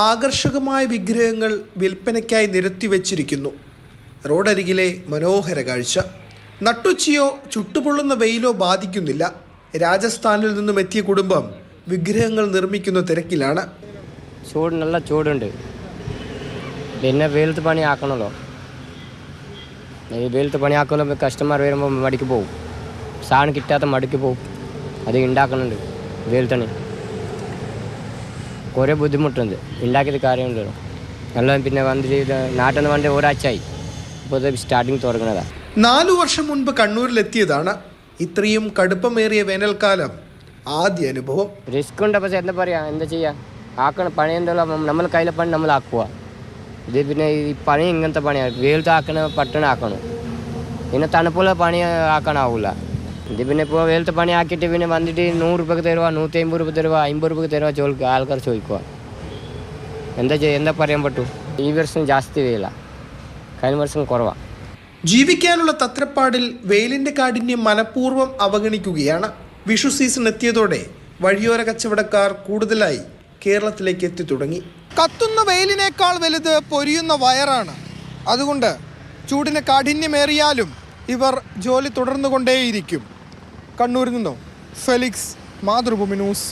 ആകർഷകമായ വിഗ്രഹങ്ങൾ വിൽപ്പനയ്ക്കായി നിരത്തിവെച്ചിരിക്കുന്നു. റോഡരികിലെ മനോഹര കാഴ്ച. നട്ടുച്ചയോ ചുട്ടുപൊള്ളുന്ന വെയിലോ ബാധിക്കുന്നില്ല. രാജസ്ഥാനിൽ നിന്നും എത്തിയ കുടുംബം വിഗ്രഹങ്ങൾ നിർമ്മിക്കുന്ന തിരക്കിലാണ്. ചൂട്, നല്ല ചൂടുണ്ട്. പിന്നെ വെയിലത്ത് പണിയാക്കണമല്ലോ. ഈ വെയിലത്ത് പണിയാക്കുമ്പോൾ കസ്റ്റമർ വരുമ്പോൾ മടിക്ക് പോകും. സാധനം കിട്ടാത്ത മടിക്ക് പോകും. അത് ഉണ്ടാക്കുന്നുണ്ട് വെയിലത്തണി. കുറേ ബുദ്ധിമുട്ടുണ്ട്. ഉണ്ടാക്കിയത് കാര്യമുണ്ടല്ലോ. എല്ലാം പിന്നെ വന്നിട്ട് നാട്ടിൽ നിന്ന് വണ്ടി ഒരാഴ്ചയായി. ഇപ്പോൾ സ്റ്റാർട്ടിങ് തുടങ്ങുന്നതാണ്. 4 വർഷം മുൻപ് കണ്ണൂരിലെത്തിയതാണ്. ഇത്രയും കടുപ്പമേറിയ വേനൽക്കാലം ആദ്യ അനുഭവം. റിസ്ക് ഉണ്ട്. പക്ഷേ എന്താ പറയുക, എന്താ ചെയ്യുക, ആക്കണം. പണി എന്തല്ലോ നമ്മൾ കയ്യിലെ പണി നമ്മൾ ആക്കുക. ഇത് പിന്നെ ഈ പണി ഇങ്ങനത്തെ പണിയാണ്. വെയിലത്ത് ആക്കണം, പട്ടണം ആക്കണം. പിന്നെ തണുപ്പുള്ള പണി ആക്കാനാവില്ല. ഇത് പിന്നെ ഇപ്പോൾ വെയിലത്തെ പണി ആക്കിയിട്ട് പിന്നെ വന്നിട്ട് 100 രൂപയ്ക്ക് തരുക, 150 രൂപ തരുക, 50 രൂപയ്ക്ക് തരുക ആൾക്കാർ ചോദിക്കുക. എന്താ പറയാൻ പറ്റൂ. ഈ വർഷം ജാസ്തി വെയില, കഴിഞ്ഞ വർഷം കുറവാണ്. ജീവിക്കാനുള്ള തത്രപ്പാടിൽ വെയിലിന്റെ കാഠിന്യം മനഃപൂർവ്വം അവഗണിക്കുകയാണ്. വിഷു സീസൺ എത്തിയതോടെ വഴിയോര കച്ചവടക്കാർ കൂടുതലായി കേരളത്തിലേക്ക് എത്തി തുടങ്ങി. കത്തുന്ന വെയിലിനേക്കാൾ വലുത് പൊരിയുന്ന വയറാണ്. അതുകൊണ്ട് ചൂടിന് കാഠിന്യമേറിയാലും ഇവർ ജോലി തുടർന്നുകൊണ്ടേയിരിക്കും. കണ്ണൂരിൽ നിന്നും ഫെലിക്സ്, മാതൃഭൂമി ന്യൂസ്.